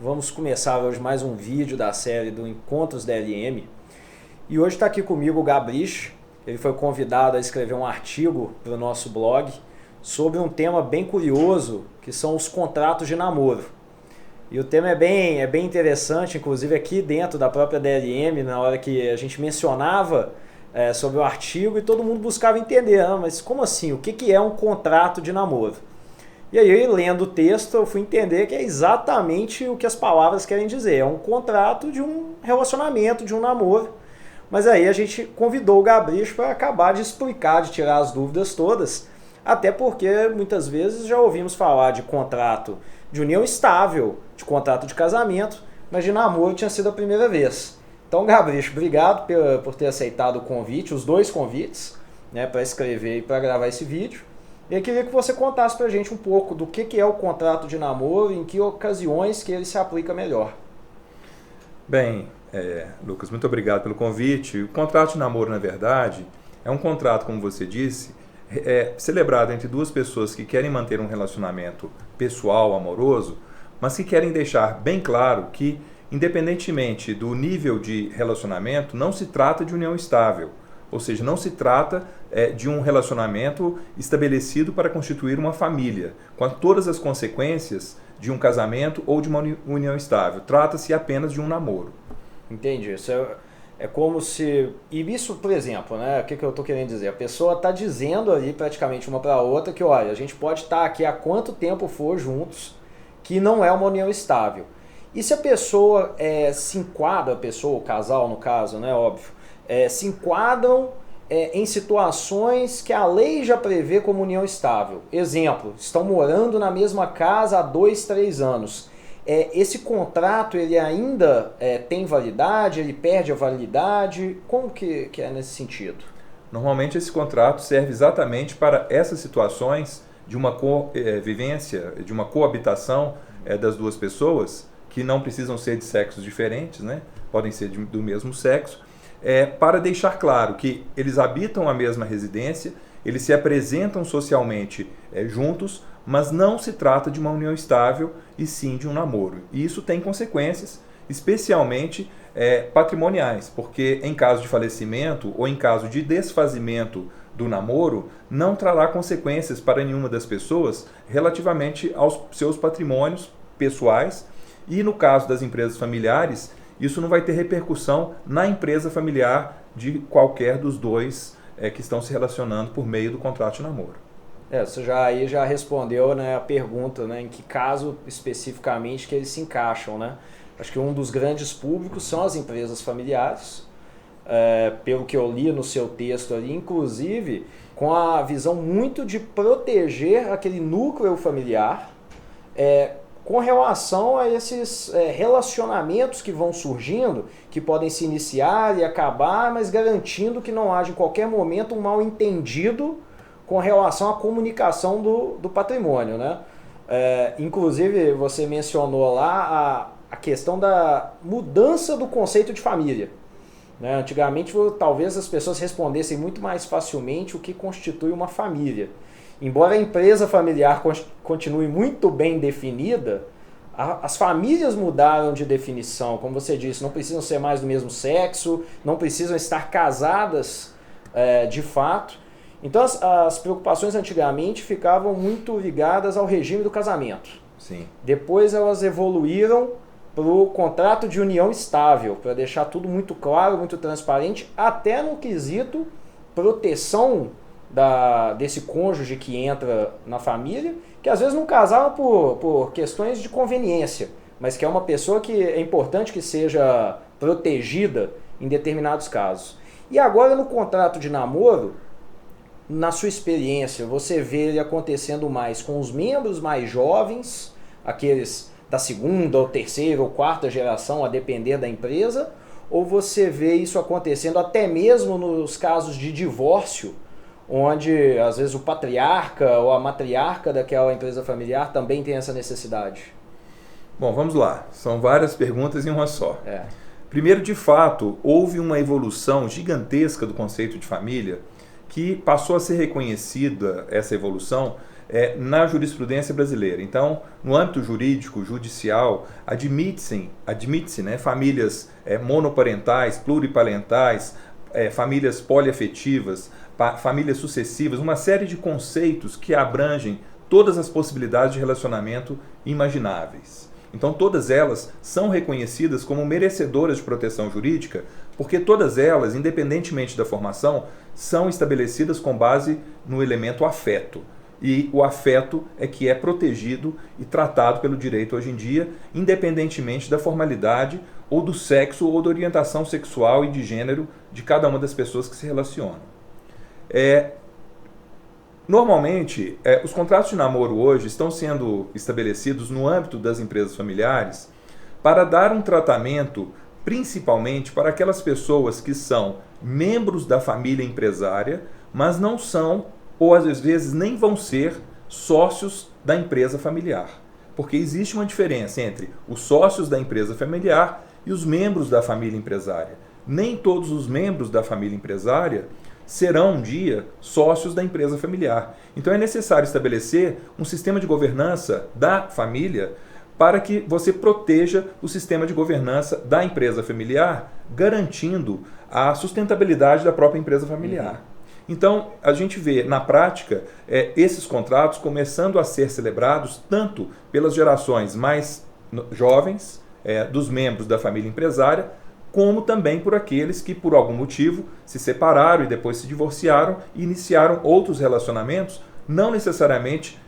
Vamos começar hoje mais um vídeo da série do Encontros DLM. E hoje está aqui comigo o Gabrich. Ele foi convidado a escrever um artigo para o nosso blog sobre um tema bem curioso, que são os contratos de namoro. E o tema é bem interessante, inclusive aqui dentro da própria DLM, na hora que a gente mencionava sobre o artigo e todo mundo buscava entender, mas como assim? O que é um contrato de namoro? E aí, lendo o texto, eu fui entender que é exatamente o que as palavras querem dizer. É um contrato de um relacionamento, de um namoro. Mas aí a gente convidou o Gabrich para acabar de explicar, de tirar as dúvidas todas, até porque muitas vezes já ouvimos falar de contrato de união estável, de contrato de casamento, mas de namoro tinha sido a primeira vez. Então, Gabrich, obrigado por ter aceitado o convite, os dois convites, né, para escrever e para gravar esse vídeo. E eu queria que você contasse para a gente um pouco do que é o contrato de namoro e em que ocasiões que ele se aplica melhor. Bem, Lucas, muito obrigado pelo convite. O contrato de namoro, na verdade, é um contrato, como você disse, celebrado entre duas pessoas que querem manter um relacionamento pessoal, amoroso, mas que querem deixar bem claro que, independentemente do nível de relacionamento, não se trata de união estável. Ou seja, não se trata de um relacionamento estabelecido para constituir uma família, com todas as consequências de um casamento ou de uma união estável. Trata-se apenas de um namoro. Entendi. Isso é como se... E isso, por exemplo, né? O que eu estou querendo dizer? A pessoa está dizendo ali praticamente uma para a outra que, olha, a gente pode estar aqui há quanto tempo for juntos, que não é uma união estável. E se a pessoa se enquadra, a pessoa, o casal no caso, né? Óbvio, se enquadram em situações que a lei já prevê como união estável. Exemplo, estão morando na mesma casa há 2, 3 anos. Esse contrato ele ainda tem validade, ele perde a validade? Como que é nesse sentido? Normalmente esse contrato serve exatamente para essas situações de uma convivência, de uma coabitação das duas pessoas, que não precisam ser de sexos diferentes, né? Podem ser do mesmo sexo, para deixar claro que eles habitam a mesma residência, eles se apresentam socialmente juntos, mas não se trata de uma união estável e sim de um namoro. E isso tem consequências, especialmente patrimoniais, porque em caso de falecimento ou em caso de desfazimento do namoro, não trará consequências para nenhuma das pessoas relativamente aos seus patrimônios pessoais, e no caso das empresas familiares, isso não vai ter repercussão na empresa familiar de qualquer dos dois que estão se relacionando por meio do contrato de namoro. Você já respondeu, né, a pergunta, né, em que caso especificamente que eles se encaixam, né? Acho que um dos grandes públicos são as empresas familiares, pelo que eu li no seu texto ali, inclusive com a visão muito de proteger aquele núcleo familiar, com relação a esses relacionamentos que vão surgindo, que podem se iniciar e acabar, mas garantindo que não haja em qualquer momento um mal-entendido com relação à comunicação do patrimônio, né? Inclusive, você mencionou lá a questão da mudança do conceito de família, né? Antigamente, talvez as pessoas respondessem muito mais facilmente o que constitui uma família. Embora a empresa familiar continue muito bem definida, as famílias mudaram de definição. Como você disse, não precisam ser mais do mesmo sexo, não precisam estar casadas de fato. Então as preocupações antigamente ficavam muito ligadas ao regime do casamento. Sim. Depois elas evoluíram para o contrato de união estável, para deixar tudo muito claro, muito transparente, até no quesito proteção desse cônjuge que entra na família, que às vezes não casaram por questões de conveniência, mas que é uma pessoa que é importante que seja protegida em determinados casos. E agora no contrato de namoro, na sua experiência, você vê ele acontecendo mais com os membros mais jovens, aqueles da segunda, ou terceira, ou quarta geração, a depender da empresa, ou você vê isso acontecendo até mesmo nos casos de divórcio, onde às vezes o patriarca ou a matriarca daquela empresa familiar também tem essa necessidade? Bom, vamos lá. São várias perguntas em uma só. Primeiro, de fato, houve uma evolução gigantesca do conceito de família, que passou a ser reconhecida, essa evolução, na jurisprudência brasileira. Então, no âmbito jurídico, judicial, admite-se, né, famílias monoparentais, pluriparentais, famílias poliafetivas, famílias sucessivas, uma série de conceitos que abrangem todas as possibilidades de relacionamento imagináveis. Então, todas elas são reconhecidas como merecedoras de proteção jurídica, porque todas elas, independentemente da formação, são estabelecidas com base no elemento afeto. E o afeto é que é protegido e tratado pelo direito hoje em dia, independentemente da formalidade ou do sexo ou da orientação sexual e de gênero de cada uma das pessoas que se relacionam. Normalmente, os contratos de namoro hoje estão sendo estabelecidos no âmbito das empresas familiares para dar um tratamento principalmente para aquelas pessoas que são membros da família empresária, mas não são, ou às vezes nem vão ser, sócios da empresa familiar. Porque existe uma diferença entre os sócios da empresa familiar e os membros da família empresária. Nem todos os membros da família empresária serão um dia sócios da empresa familiar. Então é necessário estabelecer um sistema de governança da família para que você proteja o sistema de governança da empresa familiar, garantindo a sustentabilidade da própria empresa familiar. Então, a gente vê, na prática, esses contratos começando a ser celebrados tanto pelas gerações mais jovens, dos membros da família empresária, como também por aqueles que, por algum motivo, se separaram e depois se divorciaram e iniciaram outros relacionamentos, não necessariamente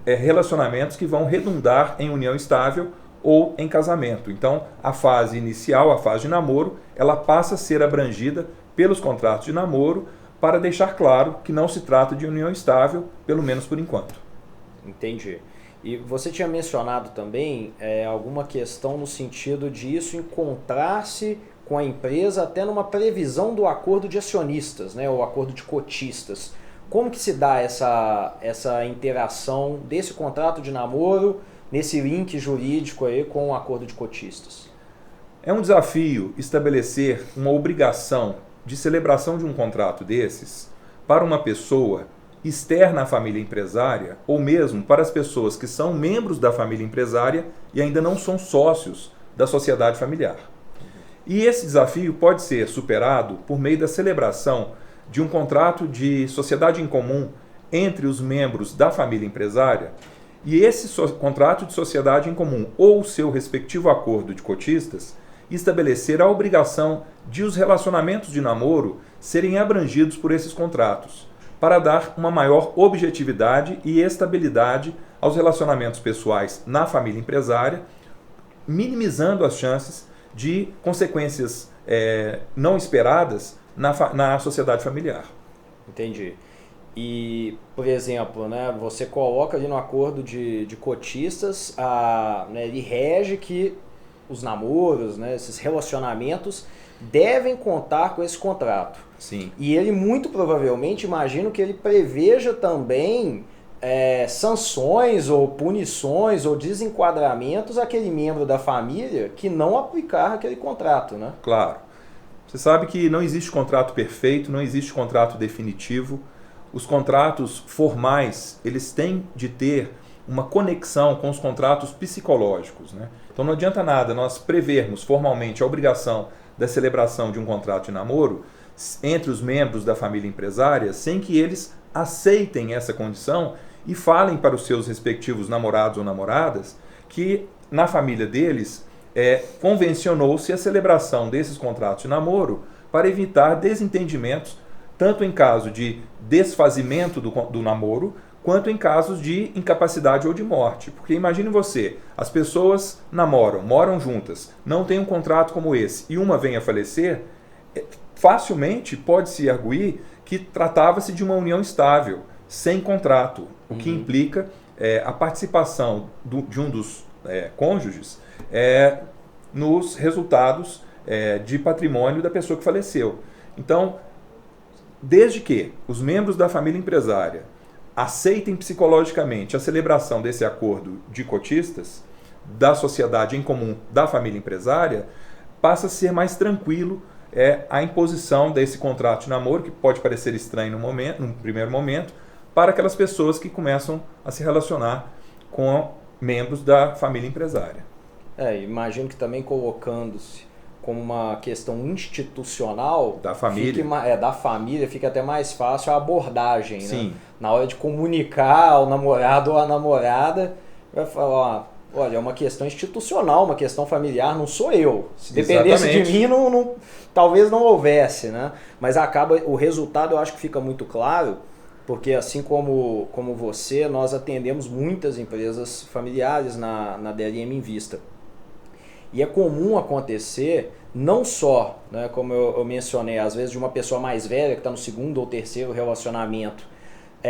relacionamentos que vão redundar em união estável ou em casamento. Então, a fase inicial, a fase de namoro, ela passa a ser abrangida pelos contratos de namoro para deixar claro que não se trata de união estável, pelo menos por enquanto. Entendi. E você tinha mencionado também alguma questão no sentido de isso encontrar-se com a empresa até numa previsão do acordo de acionistas, né, ou acordo de cotistas. Como que se dá essa interação desse contrato de namoro, nesse link jurídico aí com o acordo de cotistas? É um desafio estabelecer uma obrigação de celebração de um contrato desses para uma pessoa externa à família empresária ou mesmo para as pessoas que são membros da família empresária e ainda não são sócios da sociedade familiar. E esse desafio pode ser superado por meio da celebração de um contrato de sociedade em comum entre os membros da família empresária e esse contrato de sociedade em comum ou seu respectivo acordo de cotistas estabelecer a obrigação de os relacionamentos de namoro serem abrangidos por esses contratos, para dar uma maior objetividade e estabilidade aos relacionamentos pessoais na família empresária, minimizando as chances de consequências não esperadas na sociedade familiar. Entendi. E, por exemplo, né, você coloca ali no acordo de cotistas, ele rege que os namoros, né, esses relacionamentos devem contar com esse contrato. Sim. E ele muito provavelmente, imagino que ele preveja também sanções ou punições ou desenquadramentos àquele membro da família que não aplicar aquele contrato, né? Claro. Você sabe que não existe contrato perfeito, não existe contrato definitivo. Os contratos formais, eles têm de ter uma conexão com os contratos psicológicos, né? Então não adianta nada nós prevermos formalmente a obrigação da celebração de um contrato de namoro entre os membros da família empresária sem que eles aceitem essa condição e falem para os seus respectivos namorados ou namoradas que na família deles convencionou-se a celebração desses contratos de namoro para evitar desentendimentos, tanto em caso de desfazimento do namoro, quanto em casos de incapacidade ou de morte. Porque imagine você, as pessoas moram juntas, não têm um contrato como esse, e uma vem a falecer, facilmente pode-se arguir que tratava-se de uma união estável, sem contrato, o que implica a participação de um dos cônjuges nos resultados de patrimônio da pessoa que faleceu. Então, desde que os membros da família empresária aceitem psicologicamente a celebração desse acordo de cotistas, da sociedade em comum da família empresária, passa a ser mais tranquilo a imposição desse contrato de namoro, que pode parecer estranho num primeiro momento, para aquelas pessoas que começam a se relacionar com membros da família empresária. Imagino que também colocando-se como uma questão institucional da família, da família, fica até mais fácil a abordagem, sim, né? Na hora de comunicar ao namorado ou à namorada, vai falar, olha, é uma questão institucional, uma questão familiar, não sou eu. Se dependesse de mim, talvez não houvesse, né? Mas o resultado eu acho que fica muito claro, porque assim como você, nós atendemos muitas empresas familiares na DLM Invista. E é comum acontecer, não só, né, como eu mencionei, às vezes de uma pessoa mais velha que está no segundo ou terceiro relacionamento,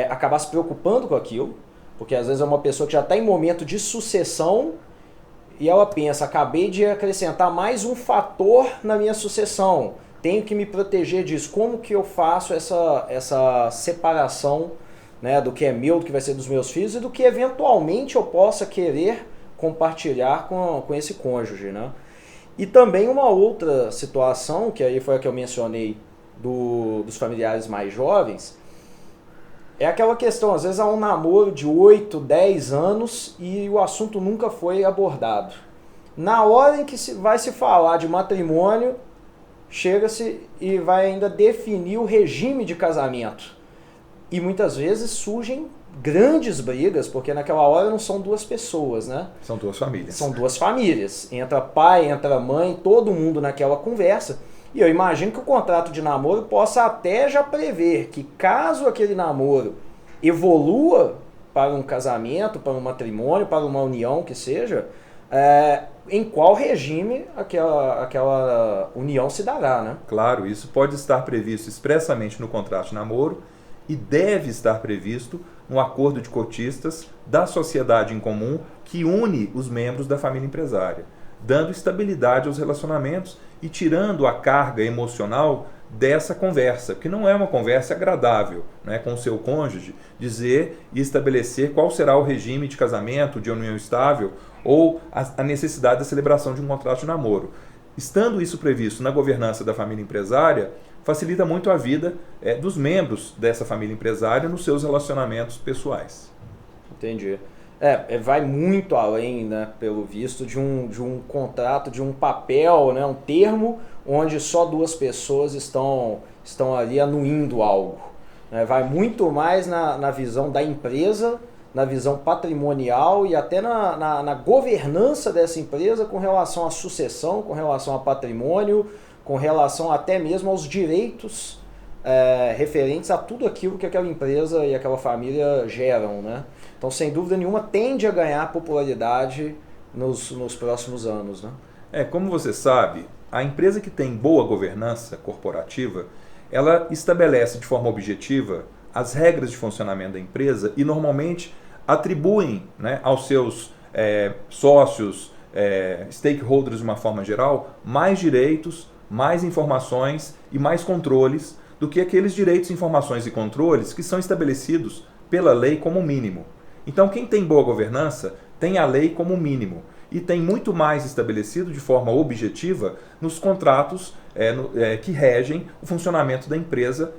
acabar se preocupando com aquilo, porque às vezes é uma pessoa que já está em momento de sucessão e ela pensa, acabei de acrescentar mais um fator na minha sucessão, tenho que me proteger disso, como que eu faço essa separação, né, do que é meu, do que vai ser dos meus filhos e do que eventualmente eu possa querer compartilhar com esse cônjuge, né? E também uma outra situação, que aí foi a que eu mencionei dos familiares mais jovens, é aquela questão, às vezes há um namoro de 8, 10 anos e o assunto nunca foi abordado. Na hora em que vai se falar de matrimônio, chega-se e vai ainda definir o regime de casamento. E muitas vezes surgem grandes brigas, porque naquela hora não são duas pessoas, né? São duas famílias. São duas famílias. Entra pai, entra mãe, todo mundo naquela conversa. E eu imagino que o contrato de namoro possa até já prever que caso aquele namoro evolua para um casamento, para um matrimônio, para uma união que seja, em qual regime aquela união se dará, né? Claro, isso pode estar previsto expressamente no contrato de namoro e deve estar previsto no acordo de cotistas da sociedade em comum que une os membros da família empresária, dando estabilidade aos relacionamentos e tirando a carga emocional dessa conversa, que não é uma conversa agradável, né, com o seu cônjuge, dizer e estabelecer qual será o regime de casamento, de união estável ou a necessidade da celebração de um contrato de namoro. Estando isso previsto na governança da família empresária, facilita muito a vida dos membros dessa família empresária nos seus relacionamentos pessoais. Entendi. Vai muito além, né, pelo visto, de um contrato, de um papel, né, um termo onde só duas pessoas estão ali anuindo algo. Vai muito mais na visão da empresa, na visão patrimonial e até na governança dessa empresa com relação à sucessão, com relação a patrimônio, com relação até mesmo aos direitos referentes a tudo aquilo que aquela empresa e aquela família geram, né? Então, sem dúvida nenhuma, tende a ganhar popularidade nos próximos anos, né? Como você sabe, a empresa que tem boa governança corporativa, ela estabelece de forma objetiva as regras de funcionamento da empresa e normalmente atribuem, né, aos seus sócios, stakeholders de uma forma geral, mais direitos, mais informações e mais controles do que aqueles direitos, informações e controles que são estabelecidos pela lei como mínimo. Então, quem tem boa governança tem a lei como mínimo e tem muito mais estabelecido de forma objetiva nos contratos que regem o funcionamento da empresa,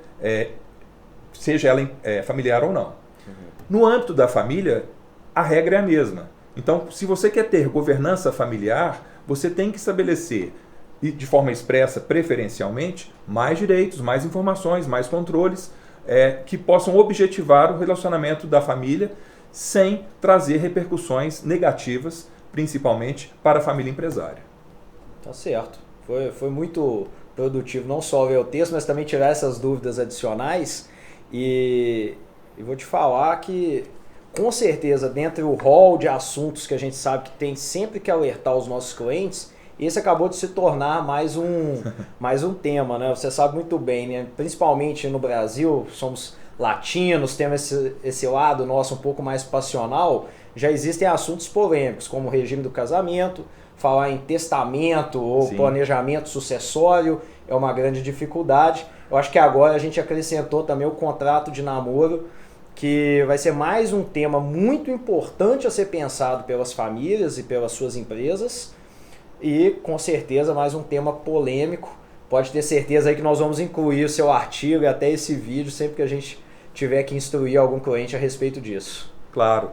seja ela familiar ou não. No âmbito da família, a regra é a mesma. Então, se você quer ter governança familiar, você tem que estabelecer, e de forma expressa, preferencialmente, mais direitos, mais informações, mais controles que possam objetivar o relacionamento da família sem trazer repercussões negativas, principalmente para a família empresária. Tá certo. Foi muito produtivo não só ler o texto, mas também tirar essas dúvidas adicionais. E vou te falar que, com certeza, dentre o rol de assuntos que a gente sabe que tem sempre que alertar os nossos clientes, esse acabou de se tornar mais um tema, né? Você sabe muito bem, né? Principalmente no Brasil, somos latinos, temos esse lado nosso um pouco mais passional, já existem assuntos polêmicos, como o regime do casamento, falar em testamento ou Sim. planejamento sucessório é uma grande dificuldade. Eu acho que agora a gente acrescentou também o contrato de namoro, que vai ser mais um tema muito importante a ser pensado pelas famílias e pelas suas empresas, e com certeza mais um tema polêmico. Pode ter certeza aí que nós vamos incluir o seu artigo e até esse vídeo sempre que a gente tiver que instruir algum cliente a respeito disso. Claro,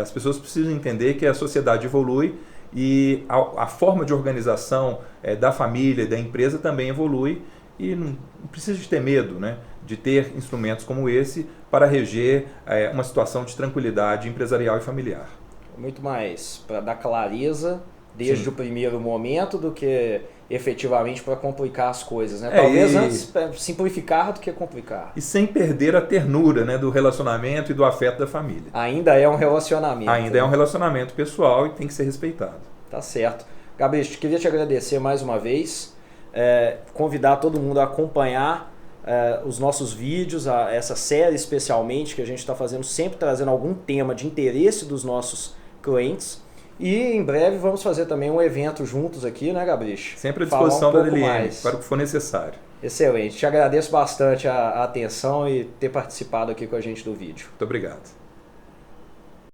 as pessoas precisam entender que a sociedade evolui e a forma de organização da família e da empresa também evolui e não precisa de ter medo, né, de ter instrumentos como esse para reger uma situação de tranquilidade empresarial e familiar. Muito mais para dar clareza desde Sim. o primeiro momento do que efetivamente para complicar as coisas, né? Talvez antes simplificar do que complicar. E sem perder a ternura, né, do relacionamento e do afeto da família. Ainda é um relacionamento. Ainda é um relacionamento pessoal e tem que ser respeitado. Tá certo. Gabriel, queria te agradecer mais uma vez, convidar todo mundo a acompanhar os nossos vídeos, essa série especialmente, que a gente está fazendo sempre trazendo algum tema de interesse dos nossos clientes. E em breve vamos fazer também um evento juntos aqui, né, Gabriel? Sempre à disposição da DLM, mais. para o que for necessário. Excelente. Te agradeço bastante a atenção e ter participado aqui com a gente do vídeo. Muito obrigado.